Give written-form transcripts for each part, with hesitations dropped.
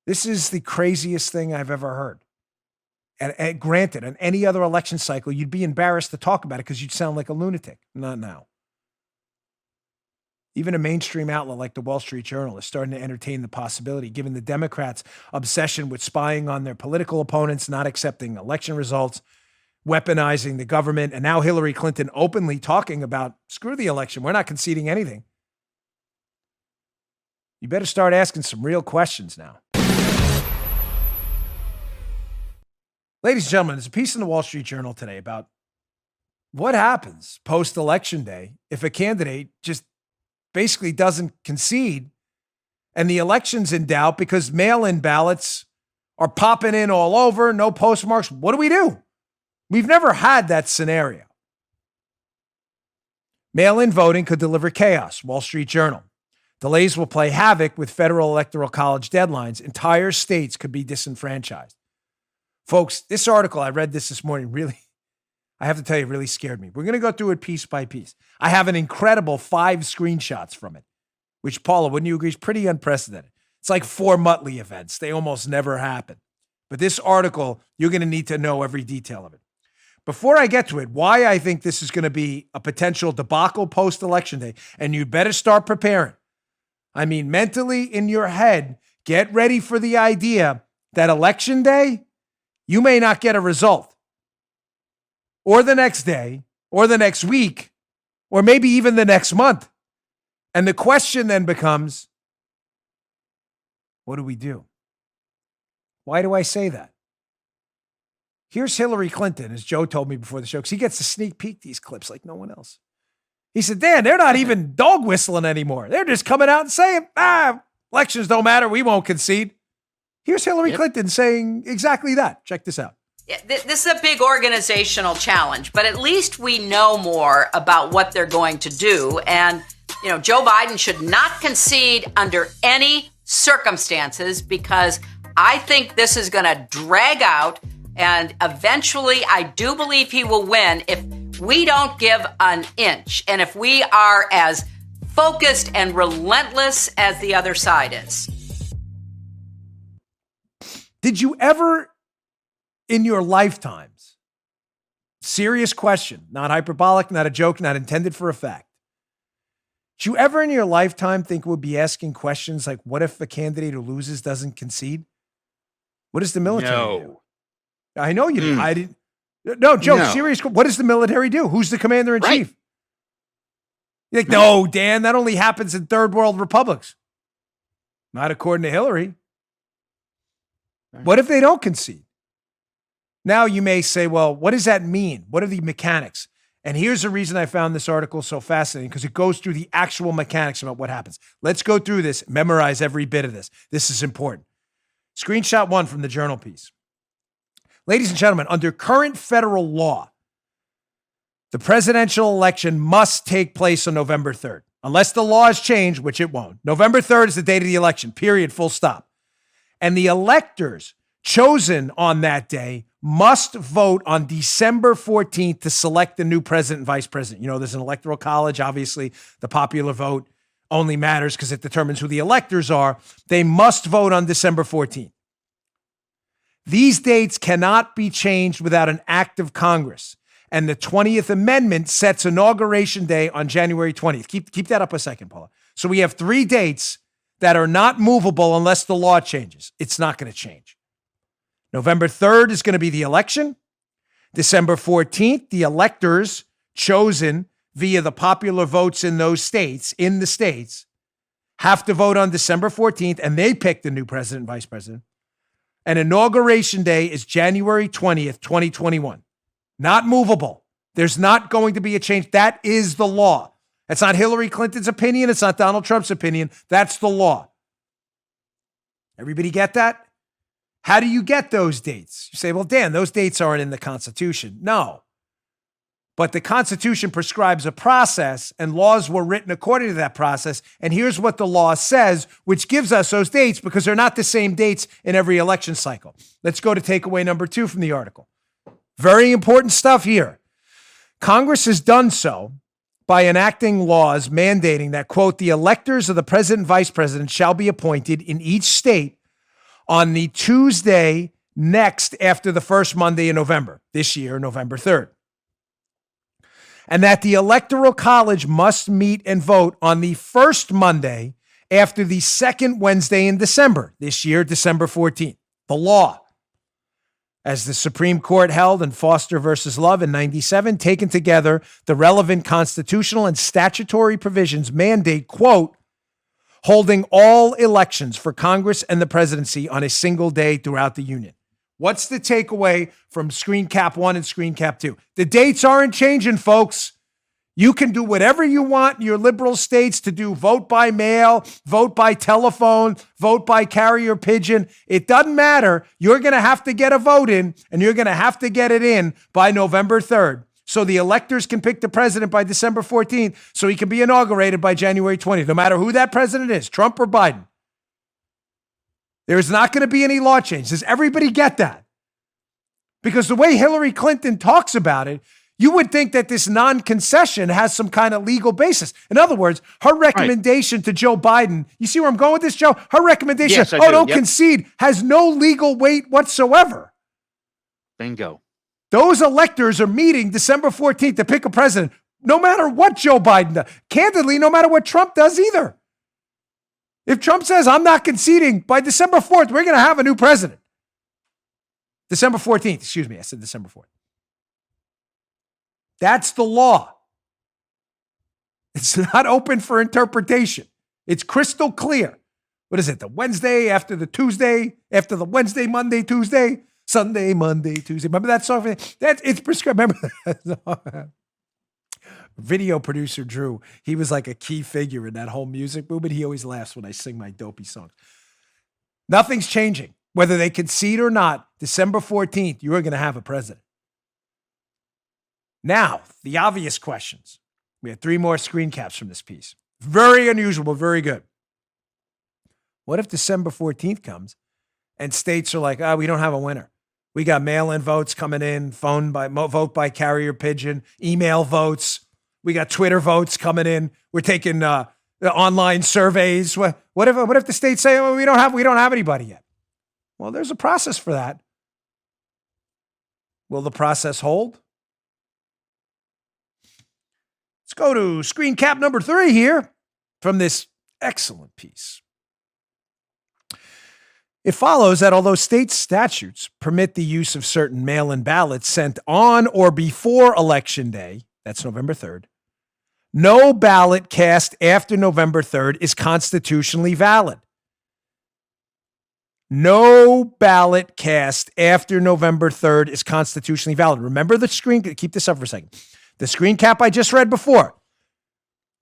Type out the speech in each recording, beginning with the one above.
This is the craziest thing I've ever heard. And granted, in any other election cycle, you'd be embarrassed to talk about it because you'd sound like a lunatic. Not now. Even a mainstream outlet like the Wall Street Journal is starting to entertain the possibility, given the Democrats' obsession with spying on their political opponents, not accepting election results, weaponizing the government, and now Hillary Clinton openly talking about, screw the election, we're not conceding anything. You better start asking some real questions now. Ladies and gentlemen, there's a piece in the Wall Street Journal today about what happens post-election day if a candidate just basically doesn't concede and the election's in doubt because mail-in ballots are popping in all over, no postmarks. What do we do? We've never had that scenario. Mail-in voting could deliver chaos, Wall Street Journal. Delays will play havoc with federal electoral college deadlines. Entire states could be disenfranchised. Folks, this article, I read this morning, really, I have to tell you, really scared me. We're going to go through it piece by piece. I have an incredible 5 screenshots from it, which, Paula, wouldn't you agree, is pretty unprecedented. It's like 4 Muttley events. They almost never happen. But this article, you're going to need to know every detail of it. Before I get to it, why I think this is going to be a potential debacle post-election day, and you better start preparing. I mean, mentally in your head, get ready for the idea that election day, you may not get a result. Or the next day, or the next week, or maybe even the next month. And the question then becomes, what do we do? Why do I say that? Here's Hillary Clinton, as Joe told me before the show, because he gets to sneak peek these clips like no one else. He said, Dan, they're not even dog whistling anymore. They're just coming out and saying, elections don't matter. We won't concede. Here's Hillary Clinton saying exactly that. Check this out. Yeah, this is a big organizational challenge, but at least we know more about what they're going to do. And, Joe Biden should not concede under any circumstances because I think this is going to drag out. And eventually, I do believe he will win if we don't give an inch and if we are as focused and relentless as the other side is. Did you ever in your lifetimes, serious question, not hyperbolic, not a joke, not intended for effect, did you ever in your lifetime think we'll be asking questions like, what if the candidate who loses doesn't concede? What does the military do? I know you didn't. I didn't. No, Joe, serious. What does the military do? Who's the commander in chief? You're like, no, Dan, that only happens in third world republics. Not according to Hillary. What if they don't concede? Now you may say, well, what does that mean? What are the mechanics? And here's the reason I found this article so fascinating, because it goes through the actual mechanics about what happens. Let's go through this, memorize every bit of this. This is important. Screenshot 1 from the Journal piece. Ladies and gentlemen, under current federal law, the presidential election must take place on November 3rd, unless the law has changed, which it won't. November 3rd is the date of the election, period, full stop. And the electors chosen on that day must vote on December 14th to select the new president and vice president. There's an electoral college. Obviously, the popular vote only matters because it determines who the electors are. They must vote on December 14th. These dates cannot be changed without an act of Congress. And the 20th Amendment sets Inauguration Day on January 20th. Keep that up a second, Paula. So we have 3 dates that are not movable unless the law changes. It's not going to change. November 3rd is going to be the election. December 14th, the electors chosen via the popular votes in the states, have to vote on December 14th, and they pick the new president and vice president. And Inauguration Day is January 20th, 2021. Not movable. There's not going to be a change. That is the law. It's not Hillary Clinton's opinion. It's not Donald Trump's opinion. That's the law. Everybody get that? How do you get those dates? You say, well, Dan, those dates aren't in the Constitution. No. But the Constitution prescribes a process, and laws were written according to that process. And here's what the law says, which gives us those dates because they're not the same dates in every election cycle. Let's go to takeaway number 2 from the article. Very important stuff here. Congress has done so by enacting laws mandating that, quote, the electors of the president and vice president shall be appointed in each state on the Tuesday next after the first Monday in November, this year, November 3rd. And that the Electoral College must meet and vote on the first Monday after the second Wednesday in December, this year, December 14th. The law, as the Supreme Court held in Foster versus Love in 97, taken together, the relevant constitutional and statutory provisions mandate, quote, holding all elections for Congress and the presidency on a single day throughout the Union. What's the takeaway from screen cap 1 and screen cap 2? The dates aren't changing, folks. You can do whatever you want in your liberal states to do vote by mail, vote by telephone, vote by carrier pigeon. It doesn't matter. You're going to have to get a vote in, and you're going to have to get it in by November 3rd. So the electors can pick the president by December 14th so he can be inaugurated by January 20th, no matter who that president is, Trump or Biden. There's not going to be any law change. Does everybody get that? Because the way Hillary Clinton talks about it, you would think that this non-concession has some kind of legal basis. In other words, her recommendation to Joe Biden, you see where I'm going with this, Joe? Her recommendation, Yes, don't concede, has no legal weight whatsoever. Bingo. Those electors are meeting December 14th to pick a president, no matter what Joe Biden does. Candidly, no matter what Trump does either. If Trump says, I'm not conceding, by December 4th, we're going to have a new president. December 14th, excuse me, I said December 4th. That's the law. It's not open for interpretation. It's crystal clear. What is it? The Wednesday after the Tuesday, after the Wednesday, Monday, Tuesday, Sunday, Monday, Tuesday. Remember that song? It's prescribed. Remember that? Video producer Drew, he was like a key figure in that whole music movement. He always laughs when I sing my dopey songs. Nothing's changing. Whether they concede or not, December 14th, you are going to have a president. Now, the obvious questions. We have 3 more screen caps from this piece. Very unusual, but very good. What if December 14th comes and states are like, we don't have a winner. We got mail-in votes coming in, vote by carrier pigeon, email votes. We got Twitter votes coming in. We're taking the online surveys. What if the states say, we don't have anybody yet? Well, there's a process for that. Will the process hold? Let's go to screen cap number 3 here from this excellent piece. It follows that although state statutes permit the use of certain mail-in ballots sent on or before Election Day, that's November 3rd, no ballot cast after November 3rd is constitutionally valid. No ballot cast after November 3rd is constitutionally valid. Remember the screen, keep this up for a second. The screen cap I just read before.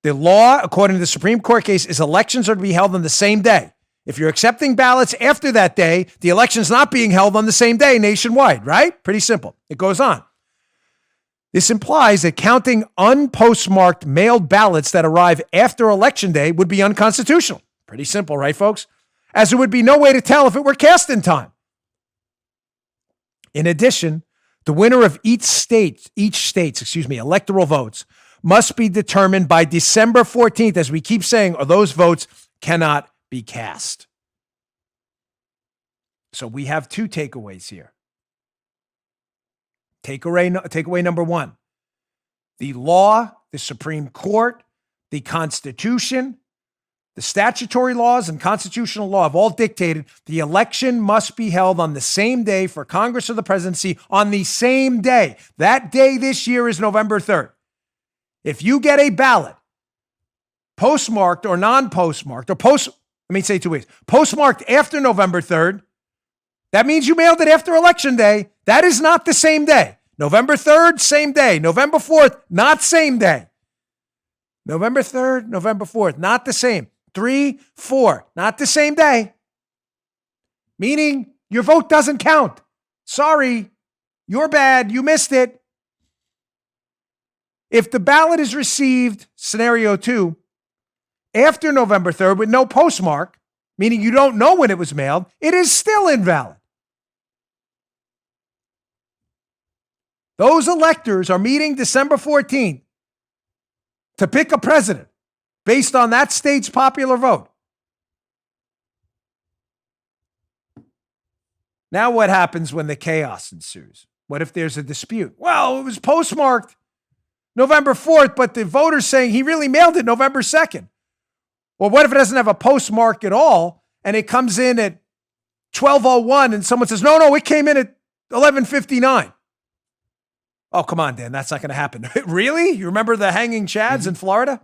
The law, according to the Supreme Court case, is elections are to be held on the same day. If you're accepting ballots after that day, the election's not being held on the same day nationwide, right? Pretty simple. It goes on. This implies that counting unpostmarked mailed ballots that arrive after Election Day would be unconstitutional. Pretty simple, right, folks? As there would be no way to tell if it were cast in time. In addition, the winner of each state's electoral votes must be determined by December 14th, as we keep saying, or those votes cannot be cast. So we have 2 takeaways here. Takeaway number 1, the law, the Supreme Court, the Constitution, the statutory laws and constitutional law have all dictated the election must be held on the same day for Congress or the presidency on the same day. That day this year is November 3rd. If you get a ballot, postmarked or non-postmarked, or let me say 2 ways, postmarked after November 3rd, that means you mailed it after Election Day. That is not the same day. November 3rd, same day. November 4th, not same day. November 3rd, November 4th, not the same. 3, 4, not the same day. Meaning your vote doesn't count. Sorry, you're bad. You missed it. If the ballot is received, scenario 2, after November 3rd with no postmark, meaning you don't know when it was mailed, it is still invalid. Those electors are meeting December 14th to pick a president based on that state's popular vote. Now what happens when the chaos ensues? What if there's a dispute? Well, it was postmarked November 4th, but the voter's saying he really mailed it November 2nd. Or what if it doesn't have a postmark at all and it comes in at 12:01 and someone says, no, it came in at 11:59. Oh, come on, Dan. That's not going to happen. Really? You remember the hanging chads in Florida?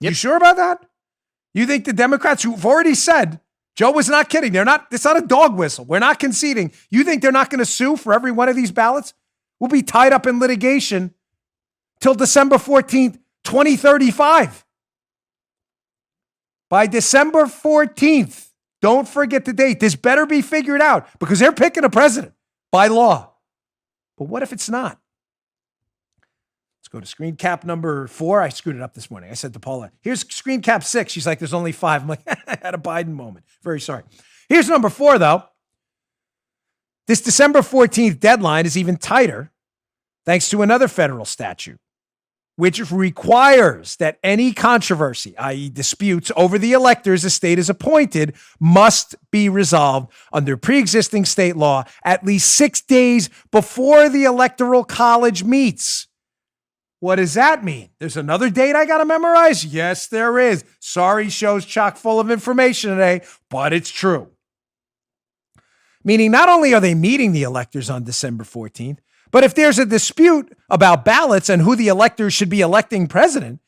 Yep. You sure about that? You think the Democrats who've already said, Joe was not kidding. It's not a dog whistle. We're not conceding. You think they're not going to sue for every one of these ballots? We'll be tied up in litigation till December 14th, 2035. By December 14th, don't forget the date. This better be figured out because they're picking a president by law. But what if it's not? Let's go to screen cap number 4. I screwed it up this morning. I said to Paula, here's screen cap 6. She's like, there's only 5. I'm like, I had a Biden moment. Very sorry. Here's number 4, though. This December 14th deadline is even tighter thanks to another federal statute, which requires that any controversy, i.e. disputes over the electors a state is appointed, must be resolved under pre-existing state law at least 6 days before the Electoral College meets. What does that mean? There's another date I got to memorize? Yes, there is. Sorry, show's chock full of information today, but it's true. Meaning not only are they meeting the electors on December 14th, but if there's a dispute about ballots and who the electors should be electing president,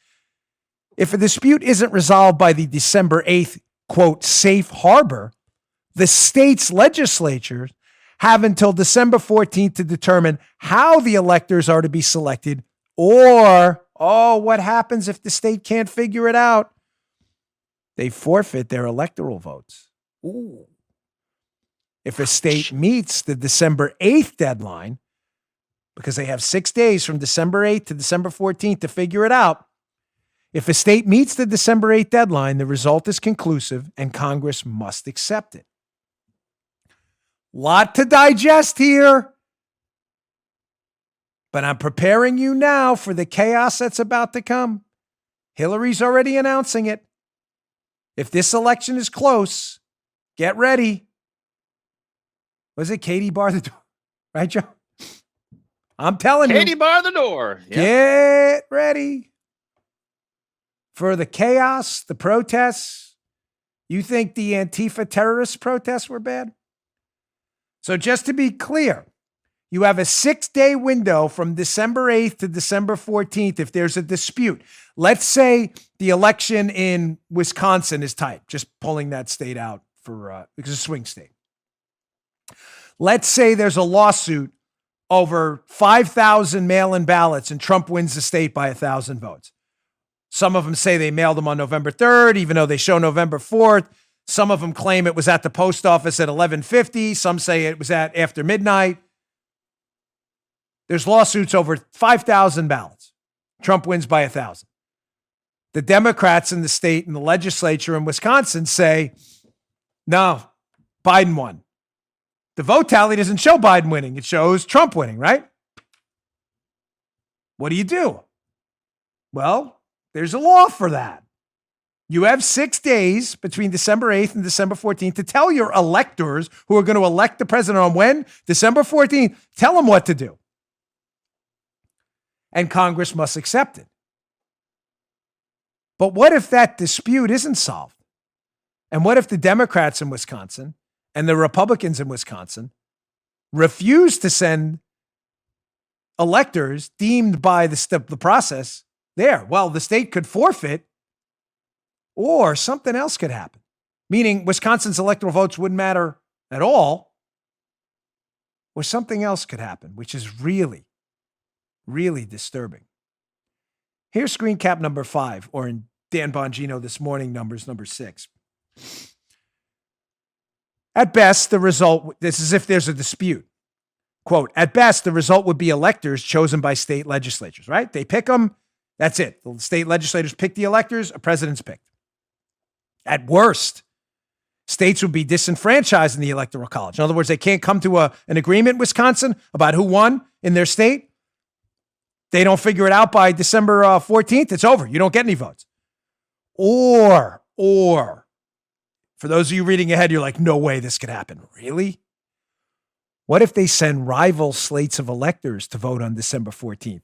if a dispute isn't resolved by the December 8th, quote, safe harbor, the state's legislatures have until December 14th to determine how the electors are to be selected. Or, what happens if the state can't figure it out? They forfeit their electoral votes. Ooh. If a state meets the December 8th deadline, because they have 6 days from December 8th to December 14th to figure it out, if a state meets the December 8th deadline, the result is conclusive and Congress must accept it. Lot to digest here. But I'm preparing you now for the chaos that's about to come. Hillary's already announcing it. If this election is close, get ready. Was it Katie bar the door? Right, Joe? I'm telling you. Katie bar the door. Yep. Get ready for the chaos, the protests. You think the Antifa terrorist protests were bad? So just to be clear, you have a 6-day window from December 8th to December 14th if there's a dispute. Let's say the election in Wisconsin is tight, just pulling that state out because it's a swing state. Let's say there's a lawsuit over 5,000 mail-in ballots and Trump wins the state by 1,000 votes. Some of them say they mailed them on November 3rd, even though they show November 4th. Some of them claim it was at the post office at 11:50. Some say it was at after midnight. There's lawsuits over 5,000 ballots. Trump wins by 1,000. The Democrats in the state and the legislature in Wisconsin say, no, Biden won. The vote tally doesn't show Biden winning. It shows Trump winning, right? What do? Well, there's a law for that. You have 6 days between December 8th and December 14th to tell your electors who are going to elect the president on when? December 14th. Tell them what to do. And Congress must accept it. But what if that dispute isn't solved? And what if the Democrats in Wisconsin and the Republicans in Wisconsin refuse to send electors deemed by the process there? Well, the state could forfeit or something else could happen, meaning Wisconsin's electoral votes wouldn't matter at all, or something else could happen, which is really disturbing. Here's screen cap number 5, or in Dan Bongino this morning numbers, number 6. At best, the result, this is if there's a dispute. Quote, at best, the result would be electors chosen by state legislatures, right? They pick them. That's it. The state legislators pick the electors. A president's picked. At worst, states would be disenfranchised in the Electoral College. In other words, they can't come to an agreement in Wisconsin about who won in their state. They don't figure it out by December 14th. It's over. You don't get any votes. Or, for those of you reading ahead, you're like, no way this could happen. Really? What if they send rival slates of electors to vote on December 14th,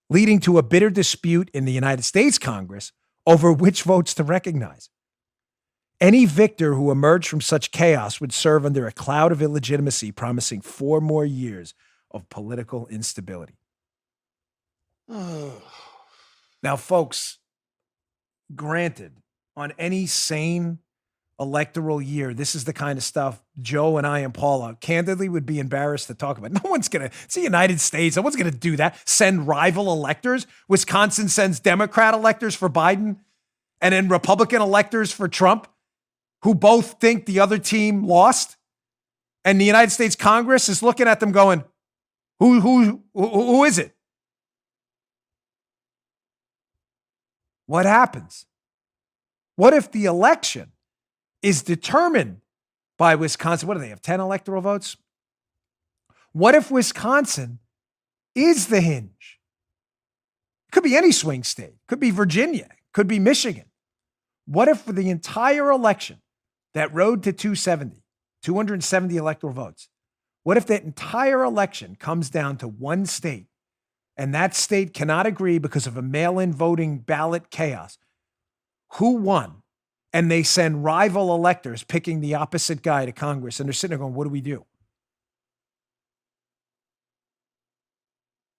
leading to a bitter dispute in the United States Congress over which votes to recognize? Any victor who emerged from such chaos would serve under a cloud of illegitimacy, promising 4 more years of political instability. Now, folks, granted, on any sane electoral year, this is the kind of stuff Joe and I and Paula candidly would be embarrassed to talk about. No one's going to, it's the United States. No one's going to do that. Send rival electors. Wisconsin sends Democrat electors for Biden and then Republican electors for Trump, who both think the other team lost. And the United States Congress is looking at them going, who is it? What happens? What if the election is determined by Wisconsin? What do they have, 10 electoral votes? What if Wisconsin is the hinge? It could be any swing state. Could be Virginia. Could be Michigan. What if for the entire election, that road to 270 electoral votes, what if that entire election comes down to one state and that state cannot agree because of a mail-in voting ballot chaos? Who won? And they send rival electors picking the opposite guy to Congress, and they're sitting there going, what do we do?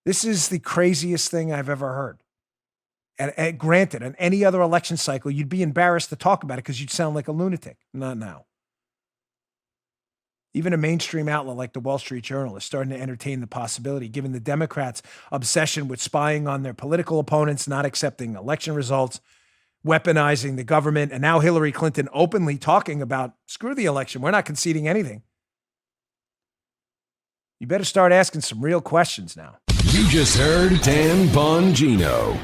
This is the craziest thing I've ever heard. And granted, in any other election cycle, you'd be embarrassed to talk about it because you'd sound like a lunatic. Not now. Even a mainstream outlet like the Wall Street Journal is starting to entertain the possibility, given the Democrats' obsession with spying on their political opponents, not accepting election results, weaponizing the government, and now Hillary Clinton openly talking about, screw the election, we're not conceding anything. You better start asking some real questions now. You just heard Dan Bongino.